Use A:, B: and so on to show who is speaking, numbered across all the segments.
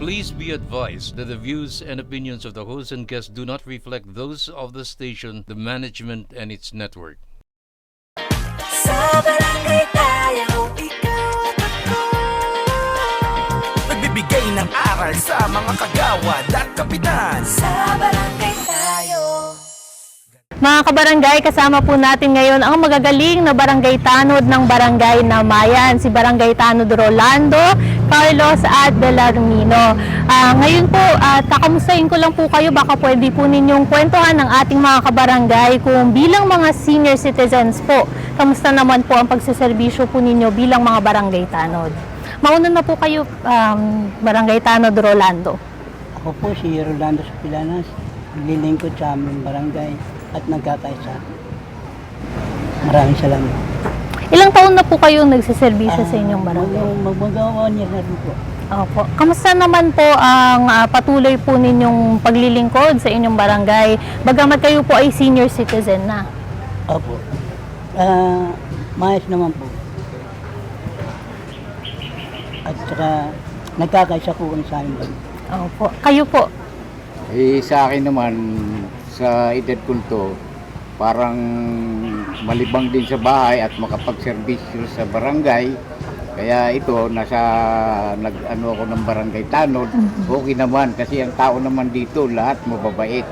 A: Please be advised that the views and opinions of the host and guests do not reflect those of the station, the management, and its network.
B: Sa barangay tayo, ikaw at ako.
C: Nagbibigay ng aral sa mga kagawad at kapitan.
B: Sa barangay tayo.
D: Mga kabarangay, kasama po natin ngayon ang magagaling na barangay tanod ng Barangay Namayan, si Barangay Tanod Rolando, Carlos at Belarmino. Ngayon po, kakamustahin ko lang po kayo, baka pwede po ninyong kwentuhan ng ating mga kabarangay kung bilang mga senior citizens po, kamusta naman po ang pagsiservisyo po ninyo bilang mga barangay tanod. Mauna na po kayo, Barangay Tanod Rolando.
E: Ako po si Rolando Sopilanas, naglilingkod sa aming barangay at nagkakaisa. Maraming salamat.
D: Ilang taon na po kayong nagsiservisyo sa inyong barangay?
E: Magmagawa niya na rin po.
D: Opo. Kamusta naman po ang patuloy po ninyong paglilingkod sa inyong barangay? Bagamat kayo po ay senior citizen na.
E: Opo. Maayos naman po. At saka nagkakaisa po kami sa aming barangay.
D: Opo. Kayo po?
F: Sa akin naman, sa edad ko to, parang malibang din sa bahay at makapagserbisyo sa barangay. Kaya ito, nag-ano ako ng barangay tanod. Okay naman kasi ang tao naman dito, lahat mababait.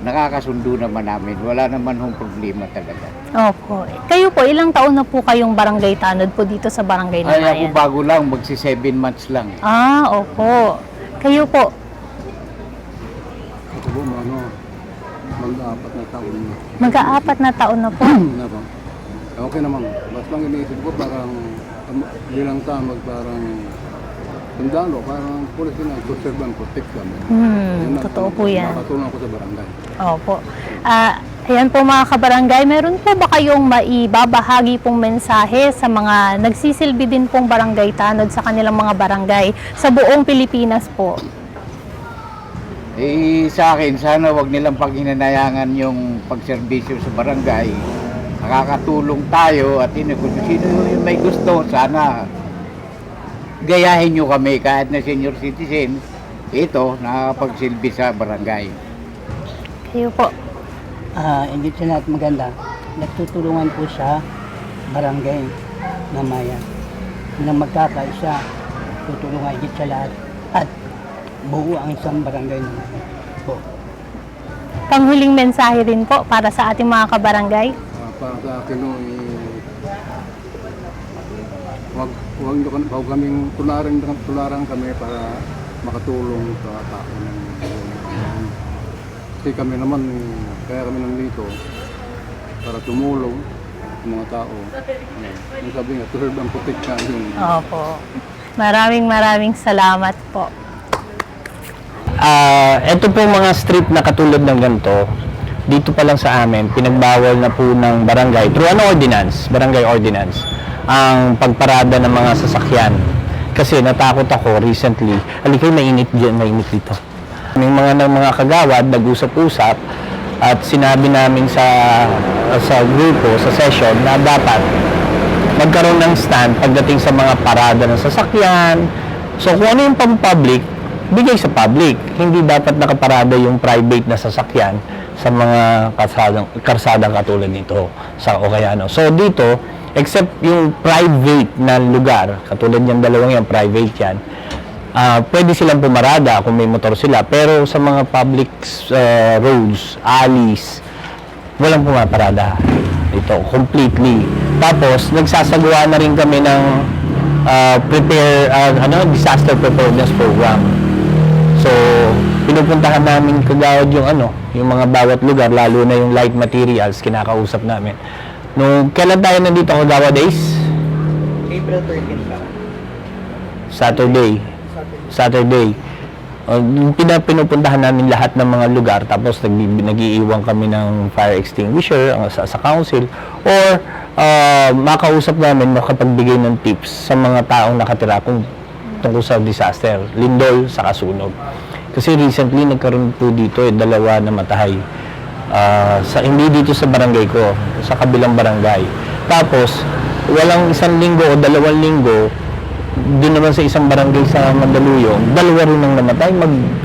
F: Nakakasundo naman namin. Wala naman hong problema talaga.
D: Opo. Kayo po, ilang taon na po kayong barangay tanod po dito sa Barangay
F: Ay, ako
D: Namayan?
F: bago lang, magsi 7 months lang.
D: Opo. Kayo po?
G: Ako po, mag-apat na taon na.
D: Mag-aapat na taon na po.
G: Okay naman. Basta lang iniisip ko parang bilang tao parang sundalo, parang pulis na conserve and protect kami.
D: Totoo po yan.
G: Nakatulong ako sa barangay.
D: Opo. Ayan po mga kabarangay, meron po ba kayong maibabahagi pong mensahe sa mga nagsisilbi din pong barangay tanod sa kanilang mga barangay sa buong Pilipinas po?
F: Sa akin, sana wag nilang paghinanayangan yung pagserbisyo sa barangay. Nakakatulong tayo at kung sino yung may gusto, sana gayahin nyo kami kahit na senior citizen. Ito, nakakapagsilbi sa barangay.
D: Kayo po?
E: Hindi sa lahat maganda. Nagtutulungan po sa barangay Namayan. Nang magkakaisa, tutulungan higit sa lahat. At buo ang isang barangay Namayan po.
D: Panghuling mensahe rin po para sa ating mga kabarangay?
G: Para sa akin, huwag kaming tularan kami para makatulong sa tao ng kasi kami naman, kaya kami nandito para tumulong sa mga tao. Ang sabi nga, to serve and protect ka yun.
D: Opo. Maraming salamat po.
H: Ito po mga strip na katulad ng ganito, dito pa lang sa amin, pinagbawal na po ng barangay, through ordinance, barangay ordinance, ang pagparada ng mga sasakyan. Kasi natakot ako recently, alikay mainit dyan, mainit dito. May mga kagawad, nag-usap-usap, at sinabi namin sa grupo, sa session, na dapat magkaroon ng stand pagdating sa mga parada ng sasakyan. So kung ano yung pang-public, bigay sa public. Hindi dapat nakaparada yung private na sasakyan sa mga karsadang katulad nito sa Okayano. So dito, except yung private na lugar, katulad yung dalawang yan, private yan, pwede silang pumarada kung may motor sila. Pero sa mga public roads, alleys, walang pumaparada ito completely. Tapos nagsasagawa na rin kami ng disaster preparedness program. So pinupuntahan namin kagawad yung mga bawat lugar, lalo na yung light materials, kinakausap namin. Nung kailan tayo nandito kagawad days?
E: April 13 pa.
H: Saturday. Pinupuntahan namin lahat ng mga lugar, tapos nag-iiwan kami ng fire extinguisher sa council, or makausap namin, makapagbigay ng tips sa mga taong nakatira tungkol sa disaster, lindol sa kasunog. Kasi recently nagkaroon po dito dalawa na matahay. Hindi dito sa barangay ko, sa kabilang barangay. Tapos walang 1 linggo o 2 linggo, doon naman sa isang barangay sa Mandaluyong, 2 rin ang namatay,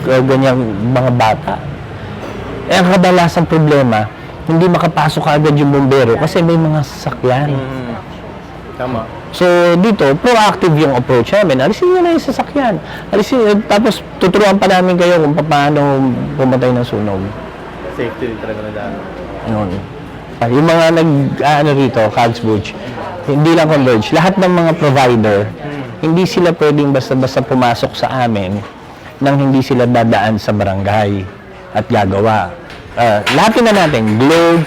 H: ganyang mga bata. Eh, ang kadalasang problema, hindi makapasok agad yung bombero kasi may mga sasakyan.
I: Tama.
H: So, dito, proactive yung approach namin. Alisin nyo na yung sasakyan. Tapos tuturuan pa namin kayo kung paano pumatay ng sunog.
I: Safety din talaga na daan.
H: Yun. Yung mga rito, Cagsbridge, hindi lang Converge, lahat ng mga provider, hindi sila pwedeng basta-basta pumasok sa amin nang hindi sila dadaan sa barangay at gagawa. Lahatin na natin, Globe,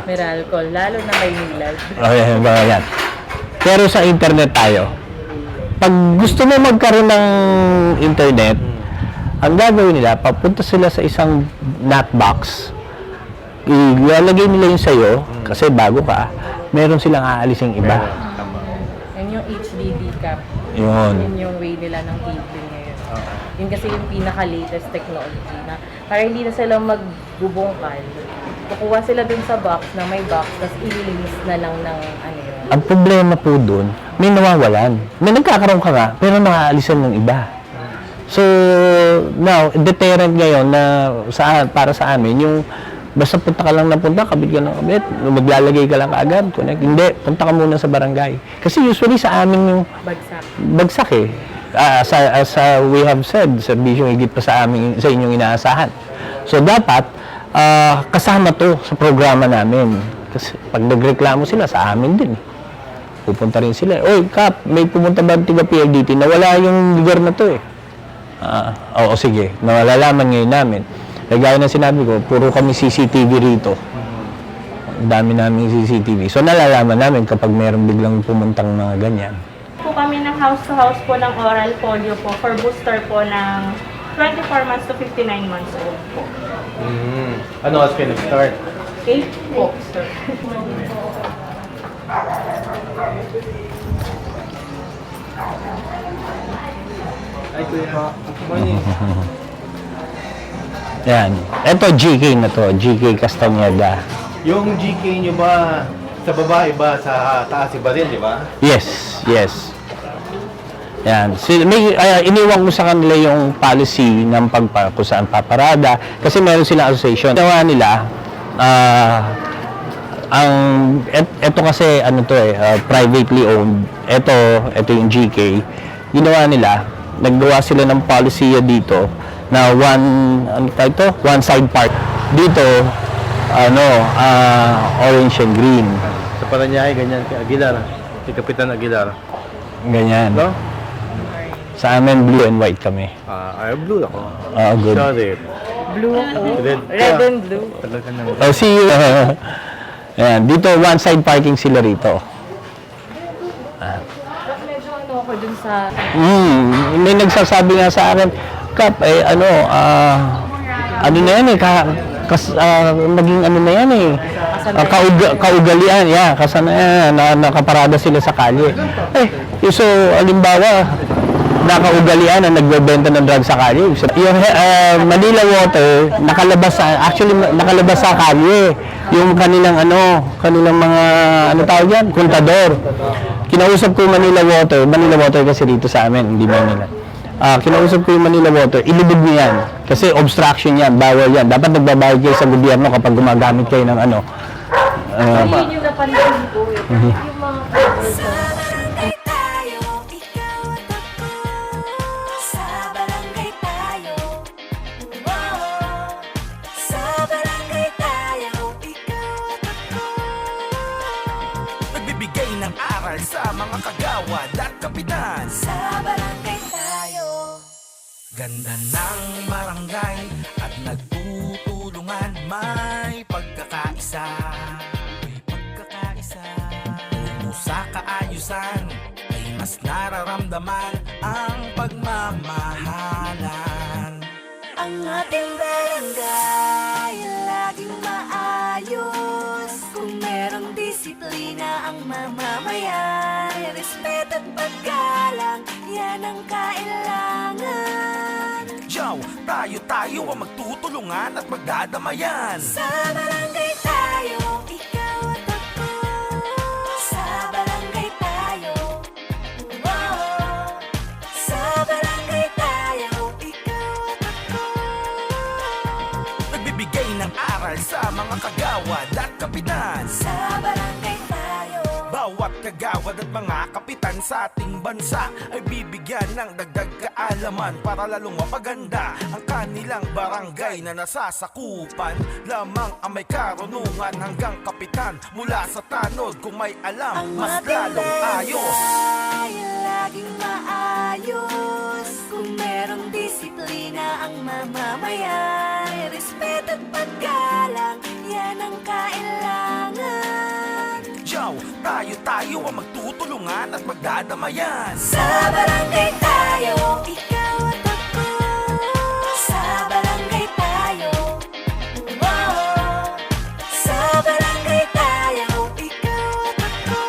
D: Meralco, lalo na may nilad.
H: yan. Pero sa internet tayo, pag gusto mo magkaroon ng internet, ang gagawin nila, papunta sila sa isang NAT box, ilalagay nila yung sayo, kasi bago ka, meron silang aalising iba.
D: Yan yung HDD cap.
H: Yun.
D: Yun yung way nila ng cabling ngayon. Yun kasi yung pinaka-latest technology na para hindi na sila magbubungkal. Kukuha sila dun sa box na may box, tapos ililinis na lang ng ano yun.
H: Ang problema po dun, may nawawalan. May nagkakaroon ka nga, pero naaalisan ng iba. So, now, deterrent ngayon na para sa amin, yung basta punta ka lang na punta, kabit ka ng kabit, maglalagay ka lang kaagad, connect. Hindi, punta ka muna sa barangay. Kasi usually sa amin yung bagsak eh. As we have said, serbisyong higit pa sa inyong inaasahan. So, dapat, kasama to sa programa namin. Kasi pag nagreklamo sila, sa amin din. Pupunta rin sila. Oy, Kap, may pumunta ba tiga PLDT? Nawala yung lugar na to eh. Oo, sige. Nalalaman ngayon namin. Gaya na sinabi ko, puro kami CCTV rito. Ang dami namin CCTV. So, nalalaman namin kapag mayroong biglang pumuntang mga ganyan.
J: Po kami ng house-to-house po ng oral polio po for booster po ng 24 months to 59 months old po.
I: Ano oras kayo nag-start?
J: 8 po, sir.
I: Ay, kuya. Morning.
H: Yan. Ito, GK na to. GK Castañeda.
I: Yung GK nyo ba, sa baba iba, sa taas iba rin, di ba?
H: Yes, yes. Yan. Iniwan ko sa kanila yung policy ng kung saan paparada. Kasi meron silang association. Ginawa nila, ito kasi, privately owned. Ito yung GK. Ginawa nila, naggawa sila ng policy dito na one side part. Dito, orange and green.
I: Sa Paranaque, ganyan, kay Aguilar. Si Kapitan Aguilar.
H: Ganyan.
I: No?
H: Sa amin, blue and white kami.
I: Blue ako.
H: Good.
I: Sorry.
D: Blue ako.
I: Red
D: and blue.
I: Talaga naman.
H: Oh, see you. Ayan, dito, one side parking sila rito.
D: Medyo ako dun sa...
H: May nagsasabi nga sa akin, Kap, ano na yan eh, naging ano na yan eh, kaugalian, nakaparada sila sa kalye. So, alimbawa, nakaugalian na nagbebenta ng drugs sa kalye. Yung Manila Water, nakalabas sa kalye. Yung kanilang mga, tawag yan, kontador. Kinausap ko Manila Water kasi dito sa amin, hindi Manila. Kinausap ko yung Manila Water, ilubog niyo yan. Kasi obstruction yan, bawal yan. Dapat nagbabayad kayo sa gobyerno kapag gumagamit kayo ng
J: Yun yung napansin ko. Yung mga...
B: Barangay tayo, ikaw at ako. Sa barangay tayo. Sa barangay tayo, ikaw at ako.
C: Nagbibigay ng aral sa mga kagawad at kapitan.
B: Sa barangay tayo.
C: Ganda ng barangay at nagtutulungan. May pagkakaisa. Tungo sa kaayusan ay mas nararamdaman ang pagmamahalan.
B: Ang ating barangay laging maayos. Kung merong disiplina ang mamamayan, respeto at paggalang, yan ang kailangan.
C: Tayo ang magtutulungan at magdadamayan.
B: Sa barangay tayo, ikaw at ako. Sa barangay tayo.
C: mga kagawad at kapitan.
B: Sa barangay tayo.
C: Bawat kagawad at mga kapitan sa ating bansa ay bibigyan ng dagdag kaalaman para lalong mapaganda ang kanilang barangay na nasasakupan. Lamang ang may karunungan hanggang kapitan, mula sa tanod kung may alam, mas lalong ayos.
B: Ay laging maayos. Kung merong disiplina ang mamamayan, respeto at paggalang, yan ang kailangan.
C: Jow, tayo ang magtutulungan at magdadamayan.
B: Sa barangay tayo, ikaw at ako. Sa barangay tayo, wow. Sa barangay tayo, ikaw at ako.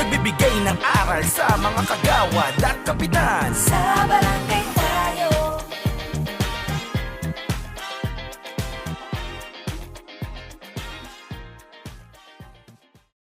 C: Nagbibigay ng aral sa mga kagawad at kapitan.
B: Sa barangay tayo.